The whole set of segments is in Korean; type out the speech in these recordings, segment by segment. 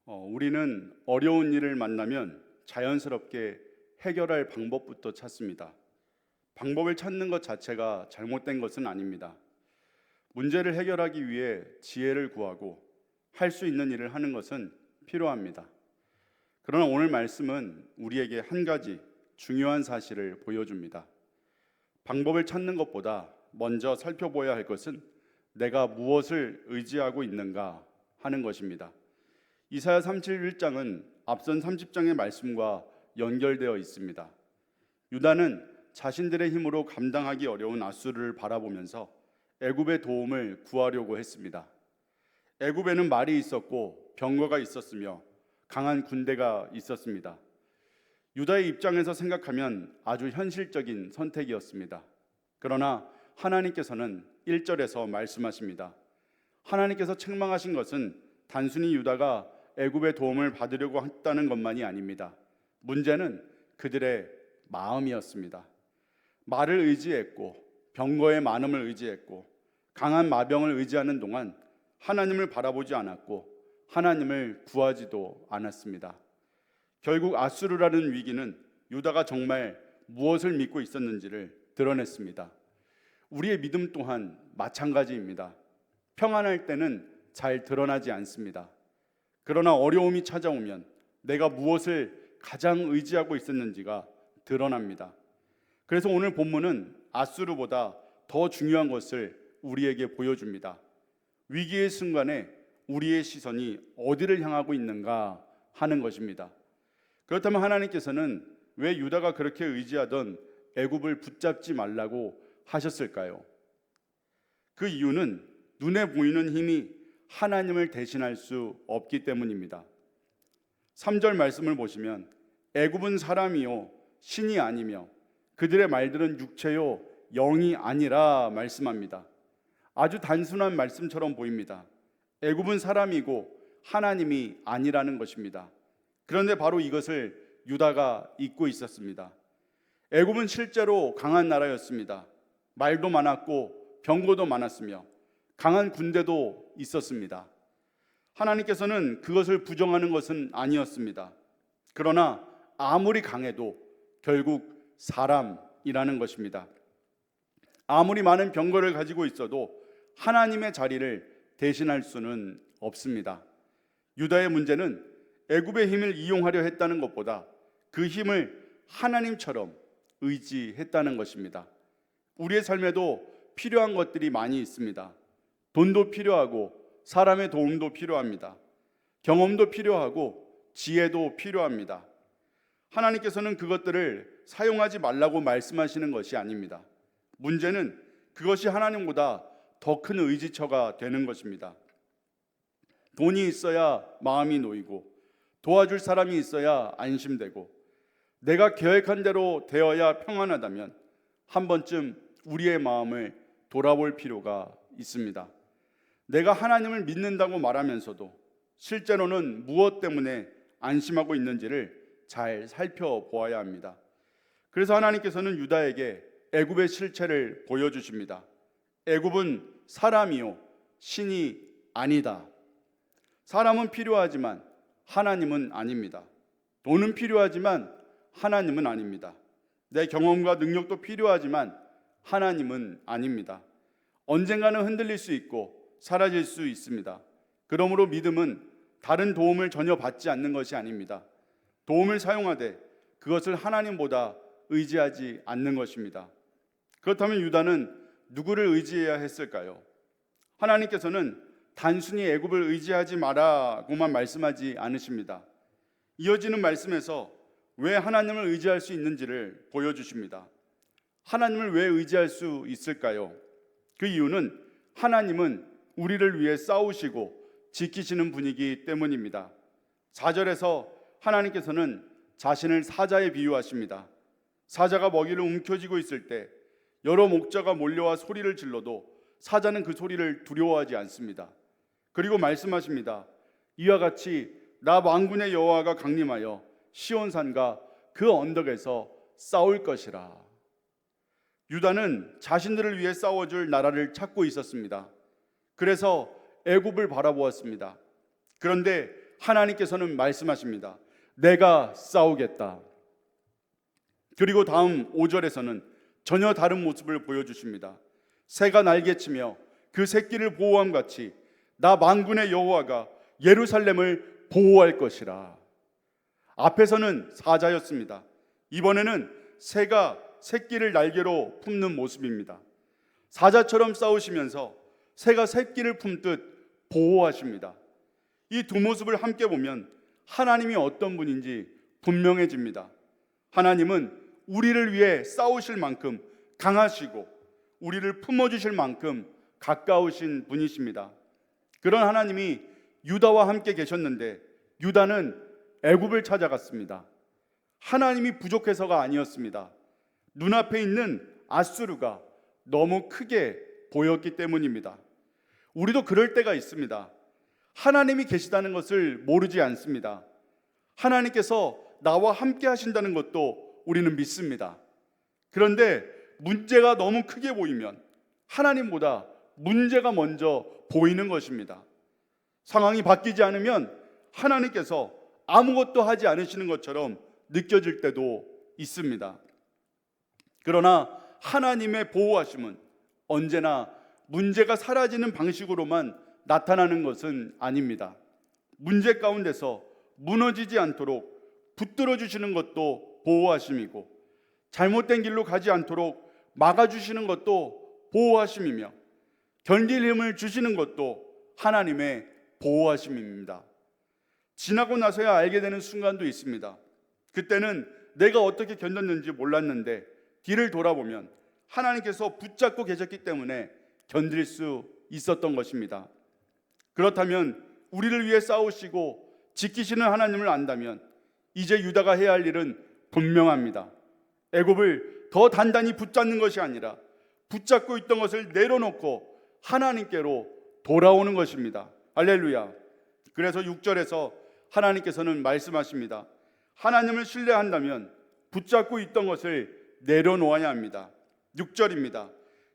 우리는 어려운 일을 만나면 자연스럽게 해결할 방법부터 찾습니다. 방법을 찾는 것 자체가 잘못된 것은 아닙니다. 문제를 해결하기 위해 지혜를 구하고 할 수 있는 일을 하는 것은 필요합니다. 그러나 오늘 말씀은 우리에게 한 가지 중요한 사실을 보여줍니다. 방법을 찾는 것보다 먼저 살펴봐야 할 것은 내가 무엇을 의지하고 있는가 하는 것입니다. 이사야 31장은 앞선 30장의 말씀과 연결되어 있습니다. 유다는 자신들의 힘으로 감당하기 어려운 아수르를 바라보면서 애굽의 도움을 구하려고 했습니다. 애굽에는 말이 있었고 병거가 있었으며 강한 군대가 있었습니다. 유다의 입장에서 생각하면 아주 현실적인 선택이었습니다. 그러나 하나님께서는 1절에서 말씀하십니다. 하나님께서 책망하신 것은 단순히 유다가 애굽의 도움을 받으려고 했다는 것만이 아닙니다. 문제는 그들의 마음이었습니다. 말을 의지했고 병거의 많음을 의지했고 강한 마병을 의지하는 동안 하나님을 바라보지 않았고 하나님을 구하지도 않았습니다. 결국 아수르라는 위기는 유다가 정말 무엇을 믿고 있었는지를 드러냈습니다. 우리의 믿음 또한 마찬가지입니다. 평안할 때는 잘 드러나지 않습니다. 그러나 어려움이 찾아오면 내가 무엇을 가장 의지하고 있었는지가 드러납니다. 그래서 오늘 본문은 아수르보다 더 중요한 것을 우리에게 보여줍니다. 위기의 순간에 우리의 시선이 어디를 향하고 있는가 하는 것입니다. 그렇다면 하나님께서는 왜 유다가 그렇게 의지하던 애굽을 붙잡지 말라고 하셨을까요? 그 이유는 눈에 보이는 힘이 하나님을 대신할 수 없기 때문입니다. 3절 말씀을 보시면 애굽은 사람이요 신이 아니며 그들의 말들은 육체요 영이 아니라 말씀합니다. 아주 단순한 말씀처럼 보입니다. 애굽은 사람이고 하나님이 아니라는 것입니다. 그런데 바로 이것을 유다가 잊고 있었습니다. 애굽은 실제로 강한 나라였습니다. 말도 많았고 병거도 많았으며 강한 군대도 있었습니다. 하나님께서는 그것을 부정하는 것은 아니었습니다. 그러나 아무리 강해도 결국 사람이라는 것입니다. 아무리 많은 병거를 가지고 있어도 하나님의 자리를 대신할 수는 없습니다. 유다의 문제는 애굽의 힘을 이용하려 했다는 것보다 그 힘을 하나님처럼 의지했다는 것입니다. 우리의 삶에도 필요한 것들이 많이 있습니다. 돈도 필요하고 사람의 도움도 필요합니다. 경험도 필요하고 지혜도 필요합니다. 하나님께서는 그것들을 사용하지 말라고 말씀하시는 것이 아닙니다. 문제는 그것이 하나님보다 더 큰 의지처가 되는 것입니다. 돈이 있어야 마음이 놓이고 도와줄 사람이 있어야 안심되고 내가 계획한 대로 되어야 평안하다면 한 번쯤 우리의 마음을 돌아볼 필요가 있습니다. 내가 하나님을 믿는다고 말하면서도 실제로는 무엇 때문에 안심하고 있는지를 잘 살펴보아야 합니다. 그래서 하나님께서는 유다에게 애굽의 실체를 보여주십니다. 애굽은 사람이요 신이 아니다. 사람은 필요하지만 하나님은 아닙니다. 돈은 필요하지만 하나님은 아닙니다. 내 경험과 능력도 필요하지만 하나님은 아닙니다. 언젠가는 흔들릴 수 있고 사라질 수 있습니다. 그러므로 믿음은 다른 도움을 전혀 받지 않는 것이 아닙니다. 도움을 사용하되 그것을 하나님보다 의지하지 않는 것입니다. 그렇다면 유다는 누구를 의지해야 했을까요? 하나님께서는 단순히 애굽을 의지하지 마라고만 말씀하지 않으십니다. 이어지는 말씀에서 왜 하나님을 의지할 수 있는지를 보여주십니다. 하나님을 왜 의지할 수 있을까요? 그 이유는 하나님은 우리를 위해 싸우시고 지키시는 분이기 때문입니다. 4절에서 하나님께서는 자신을 사자에 비유하십니다. 사자가 먹이를 움켜쥐고 있을 때 여러 목자가 몰려와 소리를 질러도 사자는 그 소리를 두려워하지 않습니다. 그리고 말씀하십니다. 이와 같이 나 만군의 여호와가 강림하여 시온산과 그 언덕에서 싸울 것이라. 유다는 자신들을 위해 싸워줄 나라를 찾고 있었습니다. 그래서 애굽을 바라보았습니다. 그런데 하나님께서는 말씀하십니다. 내가 싸우겠다. 그리고 다음 5절에서는 전혀 다른 모습을 보여주십니다. 새가 날개치며 그 새끼를 보호함 같이 나 만군의 여호와가 예루살렘을 보호할 것이라. 앞에서는 사자였습니다. 이번에는 새가 새끼를 날개로 품는 모습입니다. 사자처럼 싸우시면서 새가 새끼를 품듯 보호하십니다. 이 두 모습을 함께 보면 하나님이 어떤 분인지 분명해집니다. 하나님은 우리를 위해 싸우실 만큼 강하시고 우리를 품어주실 만큼 가까우신 분이십니다. 그런 하나님이 유다와 함께 계셨는데 유다는 애굽을 찾아갔습니다. 하나님이 부족해서가 아니었습니다. 눈앞에 있는 아수르가 너무 크게 보였기 때문입니다. 우리도 그럴 때가 있습니다. 하나님이 계시다는 것을 모르지 않습니다. 하나님께서 나와 함께 하신다는 것도 우리는 믿습니다. 그런데 문제가 너무 크게 보이면 하나님보다 문제가 먼저 보이는 것입니다. 상황이 바뀌지 않으면 하나님께서 아무것도 하지 않으시는 것처럼 느껴질 때도 있습니다. 그러나 하나님의 보호하심은 언제나 문제가 사라지는 방식으로만 나타나는 것은 아닙니다. 문제 가운데서 무너지지 않도록 붙들어 주시는 것도 보호하심이고 잘못된 길로 가지 않도록 막아주시는 것도 보호하심이며 견딜 힘을 주시는 것도 하나님의 보호하심입니다. 지나고 나서야 알게 되는 순간도 있습니다. 그때는 내가 어떻게 견뎠는지 몰랐는데 뒤를 돌아보면 하나님께서 붙잡고 계셨기 때문에 견딜 수 있었던 것입니다. 그렇다면 우리를 위해 싸우시고 지키시는 하나님을 안다면 이제 유다가 해야 할 일은 분명합니다. 애굽을 더 단단히 붙잡는 것이 아니라 붙잡고 있던 것을 내려놓고 하나님께로 돌아오는 것입니다. 할렐루야. 그래서 6절에서 하나님께서는 말씀하십니다. 하나님을 신뢰한다면 붙잡고 있던 것을 내려놓아야 합니다. 6절입니다.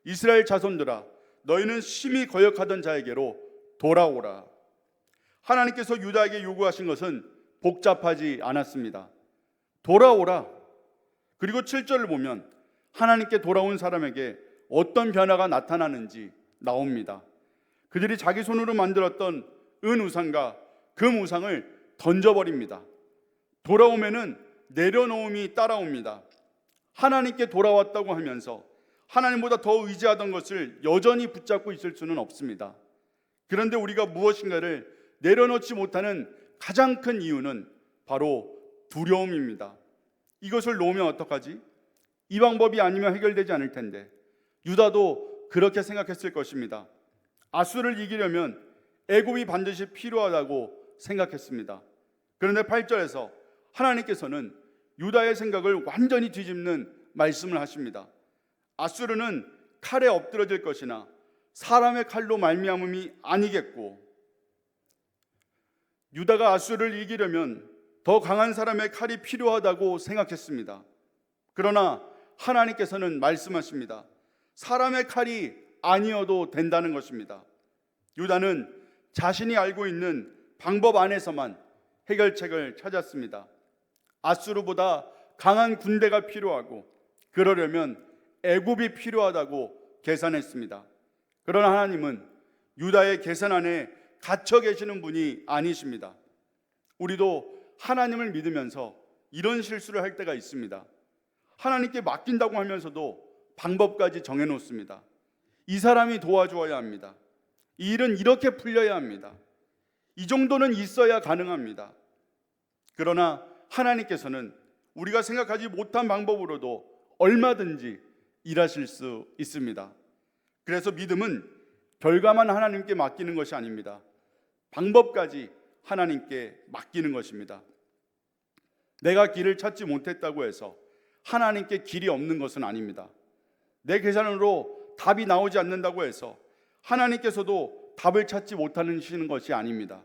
이스라엘 자손들아 너희는 심히 거역하던 자에게로 돌아오라. 하나님께서 유다에게 요구하신 것은 복잡하지 않았습니다. 돌아오라. 그리고 7절을 보면 하나님께 돌아온 사람에게 어떤 변화가 나타나는지 나옵니다. 그들이 자기 손으로 만들었던 은 우상과 금 우상을 던져버립니다. 돌아오면은 내려놓음이 따라옵니다. 하나님께 돌아왔다고 하면서 하나님보다 더 의지하던 것을 여전히 붙잡고 있을 수는 없습니다. 그런데 우리가 무엇인가를 내려놓지 못하는 가장 큰 이유는 바로 두려움입니다. 이것을 놓으면 어떡하지? 이 방법이 아니면 해결되지 않을 텐데 유다도 그렇게 생각했을 것입니다. 아수를 이기려면 애굽이 반드시 필요하다고 생각했습니다. 그런데 8절에서 하나님께서는 유다의 생각을 완전히 뒤집는 말씀을 하십니다. 아수르는 칼에 엎드러질 것이나 사람의 칼로 말미암음이 아니겠고 유다가 아수르를 이기려면 더 강한 사람의 칼이 필요하다고 생각했습니다. 그러나 하나님께서는 말씀하십니다. 사람의 칼이 아니어도 된다는 것입니다. 유다는 자신이 알고 있는 방법 안에서만 해결책을 찾았습니다. 아수르보다 강한 군대가 필요하고 그러려면 애굽이 필요하다고 계산했습니다. 그러나 하나님은 유다의 계산 안에 갇혀 계시는 분이 아니십니다. 우리도 하나님을 믿으면서 이런 실수를 할 때가 있습니다. 하나님께 맡긴다고 하면서도 방법까지 정해놓습니다. 이 사람이 도와주어야 합니다. 이 일은 이렇게 풀려야 합니다. 이 정도는 있어야 가능합니다. 그러나 하나님께서는 우리가 생각하지 못한 방법으로도 얼마든지 일하실 수 있습니다. 그래서 믿음은 결과만 하나님께 맡기는 것이 아닙니다. 방법까지 하나님께 맡기는 것입니다. 내가 길을 찾지 못했다고 해서 하나님께 길이 없는 것은 아닙니다. 내 계산으로 답이 나오지 않는다고 해서 하나님께서도 답을 찾지 못하시는 것이 아닙니다.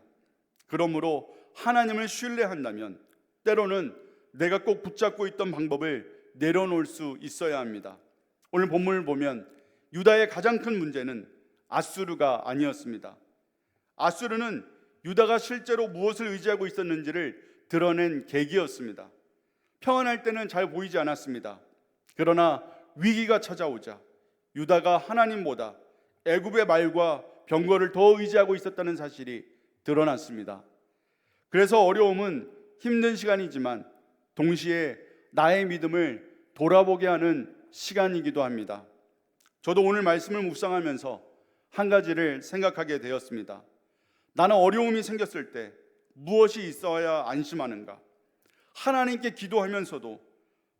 그러므로 하나님을 신뢰한다면 때로는 내가 꼭 붙잡고 있던 방법을 내려놓을 수 있어야 합니다. 오늘 본문을 보면 유다의 가장 큰 문제는 아수르가 아니었습니다. 아수르는 유다가 실제로 무엇을 의지하고 있었는지를 드러낸 계기였습니다. 평안할 때는 잘 보이지 않았습니다. 그러나 위기가 찾아오자 유다가 하나님보다 애굽의 말과 병거를 더 의지하고 있었다는 사실이 드러났습니다. 그래서 어려움은 힘든 시간이지만 동시에 나의 믿음을 돌아보게 하는 시간이기도 합니다. 저도 오늘 말씀을 묵상하면서 한 가지를 생각하게 되었습니다. 나는 어려움이 생겼을 때 무엇이 있어야 안심하는가? 하나님께 기도하면서도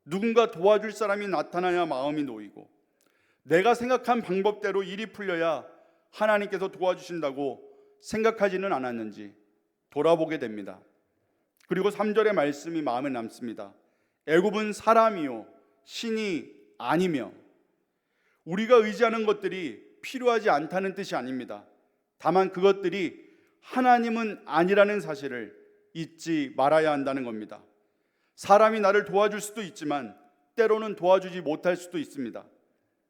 누군가 도와줄 사람이 나타나야 마음이 놓이고, 내가 생각한 방법대로 일이 풀려야 하나님께서 도와주신다고 생각하지는 않았는지 돌아보게 됩니다. 그리고 3절의 말씀이 마음에 남습니다. 애굽은 사람이요 신이 아니며. 우리가 의지하는 것들이 필요하지 않다는 뜻이 아닙니다. 다만 그것들이 하나님은 아니라는 사실을 잊지 말아야 한다는 겁니다. 사람이 나를 도와줄 수도 있지만 때로는 도와주지 못할 수도 있습니다.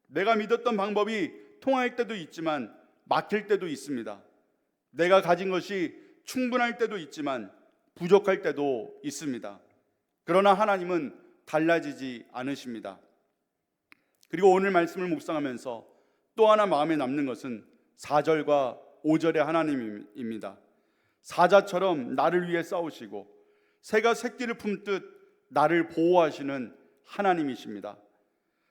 내가 믿었던 방법이 통할 때도 있지만 막힐 때도 있습니다. 내가 가진 것이 충분할 때도 있지만 부족할 때도 있습니다. 그러나 하나님은 달라지지 않으십니다. 그리고 오늘 말씀을 묵상하면서 또 하나 마음에 남는 것은 4절과 5절의 하나님입니다. 사자처럼 나를 위해 싸우시고 새가 새끼를 품듯 나를 보호하시는 하나님이십니다.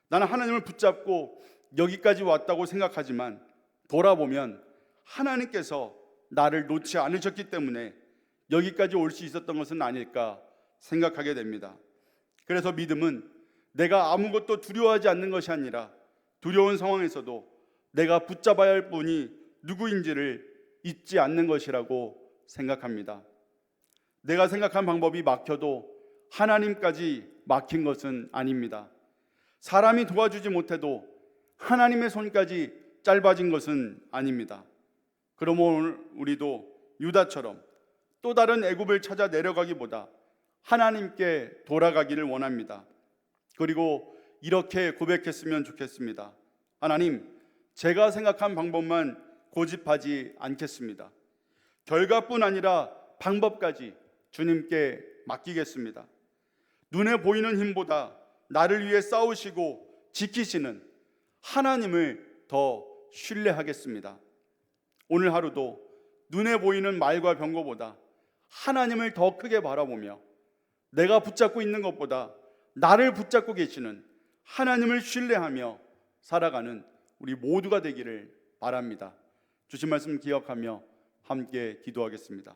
나는 하나님을 붙잡고 여기까지 왔다고 생각하지만 돌아보면 하나님께서 나를 놓지 않으셨기 때문에 여기까지 올 수 있었던 것은 아닐까 생각하게 됩니다. 그래서 믿음은 내가 아무것도 두려워하지 않는 것이 아니라 두려운 상황에서도 내가 붙잡아야 할 분이 누구인지를 잊지 않는 것이라고 생각합니다. 내가 생각한 방법이 막혀도 하나님까지 막힌 것은 아닙니다. 사람이 도와주지 못해도 하나님의 손까지 짧아진 것은 아닙니다. 그럼 오늘 우리도 유다처럼 또 다른 애굽을 찾아 내려가기보다 하나님께 돌아가기를 원합니다. 그리고 이렇게 고백했으면 좋겠습니다. 하나님, 제가 생각한 방법만 고집하지 않겠습니다. 결과뿐 아니라 방법까지 주님께 맡기겠습니다. 눈에 보이는 힘보다 나를 위해 싸우시고 지키시는 하나님을 더 신뢰하겠습니다. 오늘 하루도 눈에 보이는 말과 병거보다 하나님을 더 크게 바라보며 내가 붙잡고 있는 것보다 나를 붙잡고 계시는 하나님을 신뢰하며 살아가는 우리 모두가 되기를 바랍니다. 주신 말씀 기억하며 함께 기도하겠습니다.